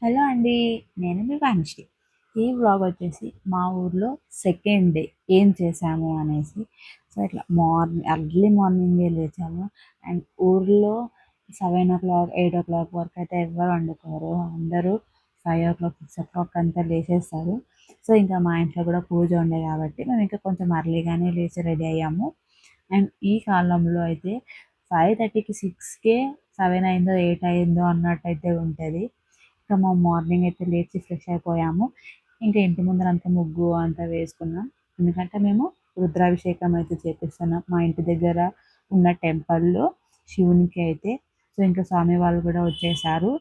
Hello అండి. నేను మీ వానిశ్రీ. ఈ వ్లాగ్ వచ్చేసి మా ఊర్లో సెకండ్ డే ఏం చేశాము అనేసి. సో, ఇట్లా ఎర్లీ మార్నింగే లేచాము. అండ్ ఊర్లో 7:00, 8:00 వరకు అయితే ఎవ్వరు వండుకోరు. అందరూ 5:00, 6:00 అంతా లేచేస్తారు. సో, ఇంకా మా ఇంట్లో కూడా పూజ ఉండే కాబట్టి మేము ఇంకా కొంచెం ఎర్లీగానే లేచి రెడీ అయ్యాము. అండ్ ఈ కాలంలో అయితే 5:30కి 6కే 7 అయిందో, 8 అయిందో అన్నట్టయితే ఉంటది. ఇంకా మా మార్నింగ్ అయితే లేచి ఫ్రెష్ అయిపోయాము. ఇంకా ఇంటి ముందరంతా ముగ్గు అంతా వేసుకున్నాం. ఎందుకంటే మేము రుద్రాభిషేకం అయితే చేపిస్తున్నాం మా ఇంటి దగ్గర ఉన్న టెంపుల్‌లో శివునికి అయితే. సో, ఇంకా స్వామి వాళ్ళు కూడా వచ్చేసారు.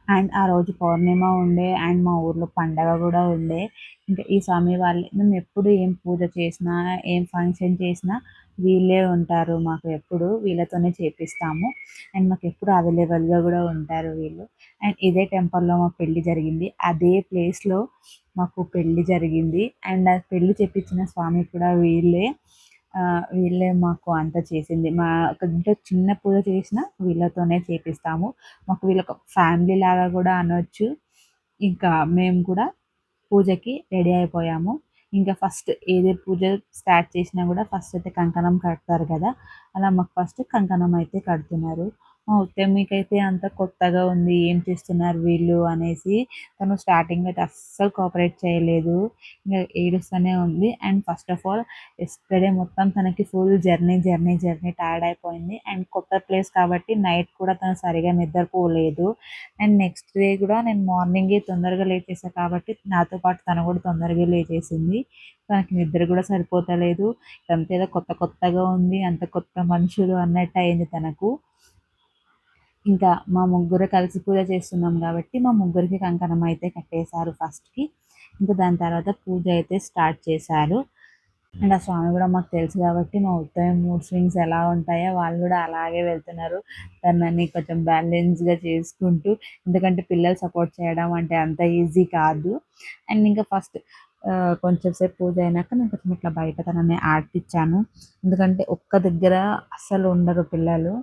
అండ్ ఆ రోజు పౌర్ణిమ ఉండే అండ్ మా ఊర్లో పండగ కూడా ఉండే. ఇంకా ఈ స్వామి వాళ్ళే మేము ఎప్పుడు ఏం పూజ చేసినా, ఏం ఫంక్షన్ చేసినా వీళ్ళే ఉంటారు. మాకు ఎప్పుడు వీళ్ళతోనే చేపిస్తాము. అండ్ మాకు ఎప్పుడు అవైలబుల్‌గా కూడా ఉంటారు వీళ్ళు. అండ్ ఇదే టెంపుల్‌లో మా పెళ్లి జరిగింది. అదే ప్లేస్‌లో మాకు పెళ్లి జరిగింది. అండ్ ఆ పెళ్లి చేపించిన స్వామి కూడా వీళ్ళే. వీళ్ళే మాకు అంతా చేసింది. మా ఇంట్లో చిన్న పూజ చేసినా వీళ్ళతోనే చేపిస్తాము. మాకు వీళ్ళొక ఫ్యామిలీ లాగా కూడా అనొచ్చు. ఇంకా మేము కూడా పూజకి రెడీ అయిపోయాము. ఇంకా ఫస్ట్ ఏదే పూజ స్టార్ట్ చేసినా కూడా ఫస్ట్ అయితే కంకణం కడతారు కదా! అలా మాకు ఫస్ట్ కంకణం అయితే కడుతున్నారు. మా ఉత్తమికైతే అంతా కొత్తగా ఉంది. ఏం చేస్తున్నారు వీళ్ళు అనేసి తను స్టార్టింగ్‌లో అయితే అస్సలు కోఆపరేట్ చేయలేదు. ఇంగ ఏడుస్తూనే ఉంది. And first of all yesterday మొత్తం తనకి ఫుల్ జర్నీ టైర్డ్ అయిపోయింది. అండ్ కొత్త ప్లేస్ కాబట్టి నైట్ కూడా తను సరిగ్గా నిద్రపోలేదు. అండ్ నెక్స్ట్ డే కూడా నేను మార్నింగే తొందరగా లేచేసా కాబట్టి నాతో పాటు తను కూడా తొందరగా లేచేసింది. తనకి నిద్ర కూడా సరిపోతలేదు. ఇదంతా ఏదో కొత్తగా ఉంది. అంత కొత్త మనుషులు అన్నట్టు అయింది తనకు. ఇంకా మా ముగ్గురు కలిసి పూజ చేస్తున్నాం కాబట్టి మా ముగ్గురికి కంకణం అయితే కట్టేశారు ఫస్ట్‌కి. ఇంకా దాని తర్వాత పూజ అయితే స్టార్ట్ చేశారు. అండ్ ఆ స్వామి కూడా మాకు తెలుసు కాబట్టి మా ఉత్తమ మూడ్ స్వింగ్స్ ఎలా ఉంటాయో వాళ్ళు కూడా అలాగే వెళ్తున్నారు. తనని కొంచెం బ్యాలెన్స్‌గా చేసుకుంటూ, ఎందుకంటే పిల్లలు సపోర్ట్ చేయడం అంటే అంత ఈజీ కాదు. అండ్ ఇంకా ఫస్ట్ కొంచెం సేపు పూజ అయినాక నేను కొంచెం ఇట్లా బయట తనని ఆడిపిచ్చాను. ఎందుకంటే ఒక్క దగ్గర అస్సలు ఉండరు పిల్లలు.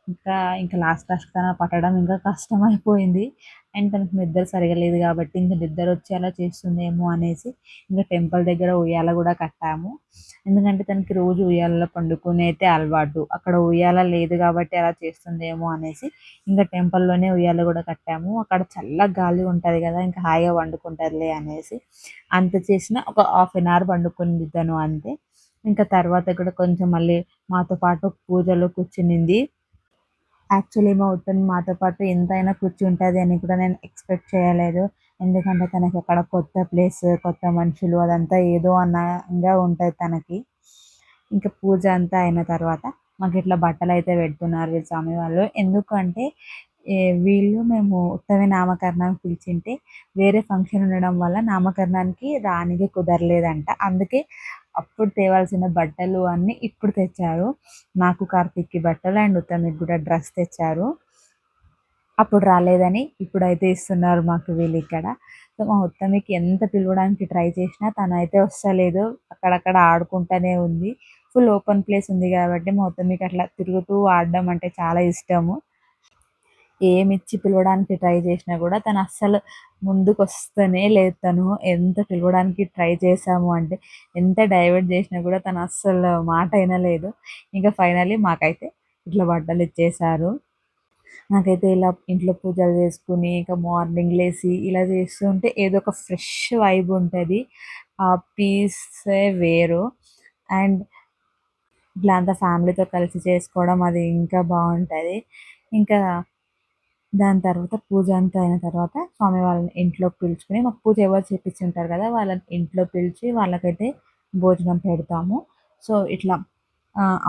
ఇంకా లాస్ట్‌కి తనని పట్టడం ఇంకా కష్టమైపోయింది. అండ్ తనకి నిద్ర సరిగ్గా లేదు కాబట్టి ఇంక నిద్ర వచ్చేలా చేస్తుందేమో అనేసి ఇంక టెంపుల్ దగ్గర ఉయ్యాల కూడా కట్టాము. ఎందుకంటే తనకి రోజు ఉయ్యాలలో పండుకుని అయితే అలవాటు. అక్కడ ఉయ్యాల లేదు కాబట్టి అలా చేస్తుందేమో అనేసి ఇంక టెంపుల్‌లోనే ఉయ్యాల కూడా కట్టాము. అక్కడ చల్లగా గాలి ఉంటది కదా! ఇంకా హాయిగా పండుకుంటదిలే అనేసి. అంత చేసినా ఒక హాఫ్ అన్ అవర్ పండుకుంది తను అంతే. ఇంకా తర్వాత కూడా కొంచెం మళ్ళీ మాతో పాటు పూజలో కూర్చునింది. యాక్చువల్లీ మా వదిన మాతో పాటు ఎంతైనా కూర్చుంటది అని కూడా నేను ఎక్స్‌పెక్ట్ చేయలేదు. ఎందుకంటే తనకి అక్కడ కొత్త ప్లేస్, కొత్త మనుషులు అదంతా ఏదో అన్నగా ఉంటది తనకి. ఇంకా పూజ అంతా అయిన తర్వాత మాకిట్లా బట్టలైతే పెడుతున్నారు వీళ్ళు స్వామి వాళ్ళు. ఎందుకంటే వీళ్ళు మేము ఉత్తవి నామకరణానికి పిలిచింటే వేరే ఫంక్షన్ ఉండడం వల్ల నామకరణానికి రానీకి కుదరలేదంట. అందుకే అప్పుడు తేవాల్సిన బట్టలు అన్నీ ఇప్పుడు తెచ్చారు. నాకు, కార్తీక్‌కి బట్టలు అండ్ ఉత్తమికి కూడా డ్రెస్ తెచ్చారు. అప్పుడు రాలేదని ఇప్పుడైతే ఇస్తున్నారు మాకు వీళ్ళిక్కడ. సో, మా ఉత్తమికి ఎంత పిలవడానికి ట్రై చేసినా తనైతే వస్తలేదు. అక్కడక్కడ ఆడుకుంటూనే ఉంది. ఫుల్ ఓపెన్ ప్లేస్ ఉంది కాబట్టి మా ఉత్తమికి అట్లా తిరుగుతూ ఆడడం అంటే చాలా ఇష్టము. ఏమిచ్చి పిలవడానికి ట్రై చేసినా కూడా తను అస్సలు ముందుకొస్తనే లేదు తను. ఎంత పిలవడానికి ట్రై చేశాము అంటే, ఎంత డైవర్ట్ చేసినా కూడా తను అస్సలు మాట ఇనలేదు. ఇంకా ఫైనల్లీ మాకైతే ఇట్లా బట్టలిచ్చేశారు. నాకైతే ఇలా ఇంట్లో పూజలు చేసుకొని, ఇక మార్నింగ్ లేసి ఇలా చేస్తుంటే ఏదో ఒక ఫ్రెష్ వైబ్ ఉంటది. ఆ పీసే వేరు. అండ్ ఇట్లా అంతా ఫ్యామిలీతో కలిసి చేసుకోవడం అది ఇంకా బావుంటది. ఇంకా దాని తర్వాత పూజ అంతా అయిన తర్వాత స్వామి వాళ్ళని ఇంట్లోకి పిలుచుకొని మాకు పూజ ఎవరు చేపిచ్చుంటారు కదా! వాళ్ళని ఇంట్లో పిలిచి వాళ్ళకైతే భోజనం పెడతాము. సో, ఇట్లా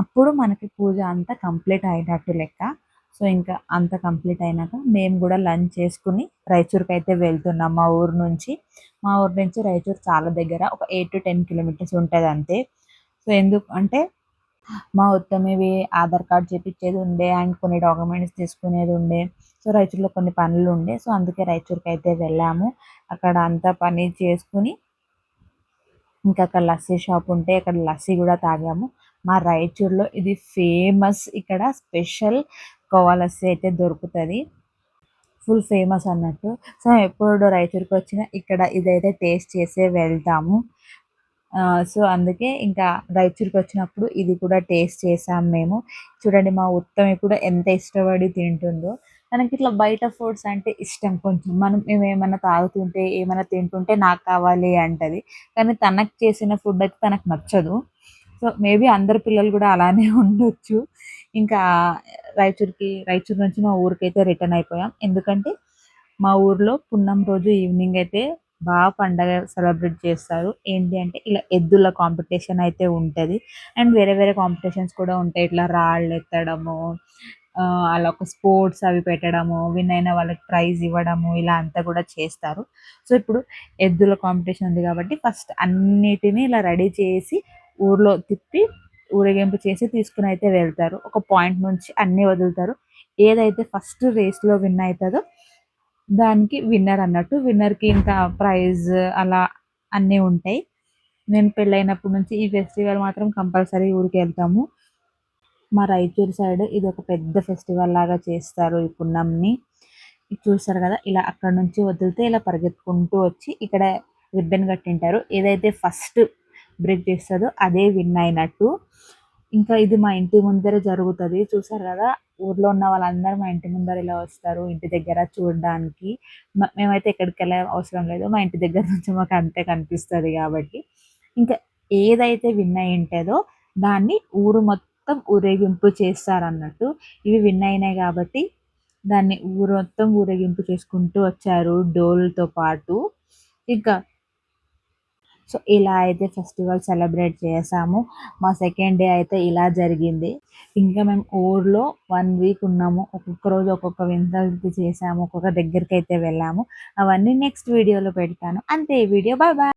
అప్పుడు మనకి పూజ అంతా కంప్లీట్ అయినట్టు లెక్క. సో, ఇంకా అంతా కంప్లీట్ అయినాక మేము కూడా లంచ్ చేసుకొని రాయచూర్‌కైతే వెళ్తున్నాం మా ఊరు నుంచి. మా ఊరు నుంచి రాయచూర్ చాలా దగ్గర. ఒక 8-10 కిలోమీటర్స్ ఉంటదంతే. సో, ఎందుకు అంటే మా ఉత్తమవి ఆధార్ కార్డ్ చేపిచ్చేది ఉండే అండ్ కొన్ని డాక్యుమెంట్స్ తీసుకునేది ఉండే. సో, రాయచూర్‌లో కొన్ని పనులుండే. సో, అందుకే రాయచూర్‌కైతే వెళ్ళాము. అక్కడ అంతా పని చేసుకొని ఇంకా అక్కడ లస్సీ షాప్ ఉంటే అక్కడ లస్సీ కూడా తాగాము. మా రాయచూర్‌లో ఇది ఫేమస్. ఇక్కడ స్పెషల్ కోవా లస్సీ అయితే దొరుకుతది. ఫుల్ ఫేమస్ అన్నట్టు. సో, ఎప్పుడు రాయచూరుకి వచ్చినా ఇక్కడ ఇదైతే టేస్ట్ చేసే వెళ్తాము. సో, అందుకే ఇంకా రాయచూరుకొచ్చినప్పుడు ఇది కూడా టేస్ట్ చేసాం మేము. చూడండి మా ఉత్తమి కూడా ఎంత ఇష్టపడి తింటుందో. తనకిట్లా బయట ఫుడ్స్ అంటే ఇష్టం కొంచెం. మేమేమన్నా తాగుతుంటే, ఏమన్నా తింటుంటే నాకు కావాలి అంటది. కానీ తనకు చేసిన ఫుడ్ అయితే తనకు నచ్చదు. సో, మేబీ అందరి పిల్లలు గూడా అలానే ఉండొచ్చు. ఇంకా రాయచూరు నుంచి మా ఊరికైతే రిటర్న్ అయిపోయాం. ఎందుకంటే మా ఊర్లో పున్నం రోజు ఈవినింగ్ అయితే పండగ సెలబ్రేట్ చేస్తారు. ఏంటి అంటే ఇలా ఎద్దుల కాంపిటీషన్ అయితే ఉంటది. అండ్ వేరే వేరే కాంపిటీషన్స్ కూడా ఉంటాయి. ఇట్లా రాళ్ళెత్తడము, అలా ఒక స్పోర్ట్స్ అవి పెట్టడము, విన్ అయిన వాళ్ళకి ప్రైజ్ ఇవ్వడము ఇలా అంతా కూడా చేస్తారు. సో, ఇప్పుడు ఎద్దుల కాంపిటీషన్ ఉంది కాబట్టి ఫస్ట్ అన్నిటిని ఇలా రెడీ చేసి ఊర్లో తిప్పి ఊరేగింపు చేసి తీసుకొనైతే వెళ్తారు. ఒక పాయింట్ నుంచి అన్నీ వదులుతారు. ఏదైతే ఫస్ట్ రేస్‌లో విన్ అయితదో దానికి విన్నర్ అన్నట్టు. విన్నర్‌కి ఇంకా ప్రైజ్ అలా అన్నీ ఉంటాయి. నేను పెళ్ళైనప్పటి నుంచి ఈ ఫెస్టివల్ మాత్రం కంపల్సరీ ఊరికెళ్తాము. మా రాయచూరు సైడ్ ఇదొక పెద్ద ఫెస్టివల్ లాగా చేస్తారు ఈ పున్నంని. ఇది చూస్తారు కదా! ఇలా అక్కడి నుంచి వదిలితే ఇలా పరిగెత్తుకుంటూ వచ్చి ఇక్కడ రిబ్బన్ కట్టింటారు. ఏదైతే ఫస్ట్ బ్రేక్ చేస్తదో అదే విన్ అయినట్టు. ఇంకా ఇది మా ఇంటి ముందర జరుగుతది. చూసారు కదా! ఊర్లో ఉన్న వాళ్ళందరూ మా ఇంటి ముందర ఇలా వస్తారు ఇంటి దగ్గర చూడడానికి. మేమైతే ఎక్కడికెళ్ళే అవసరం లేదు. మా ఇంటి దగ్గర నుంచి మాకు అంతే కనిపిస్తది కాబట్టి. ఇంకా ఏదైతే విన్ అయ్యుంటదో దాన్ని ఊరు మొత్తం ఊరేగింపు చేస్తారన్నట్టు. ఇవి విన్ అయినాయి కాబట్టి దాన్ని ఊరు మొత్తం ఊరేగింపు చేసుకుంటూ వచ్చారు డోలుతో పాటు. ఇంకా సో, ఇలా అయితే ఫెస్టివల్ సెలబ్రేట్ చేసాము. మా సెకండ్ డే అయితే ఇలా జరిగింది. ఇంకా మేము ఊర్లో 1 వీక్ ఉన్నాము. ఒక్కొక్క రోజు ఒక్కొక్క వింతలు చేసాము. ఒక్కొక్క దగ్గరికైతే వెళ్ళాము. అవన్నీ నెక్స్ట్ వీడియోలో పెడతాను. అంతే ఈ వీడియో. Bye bye.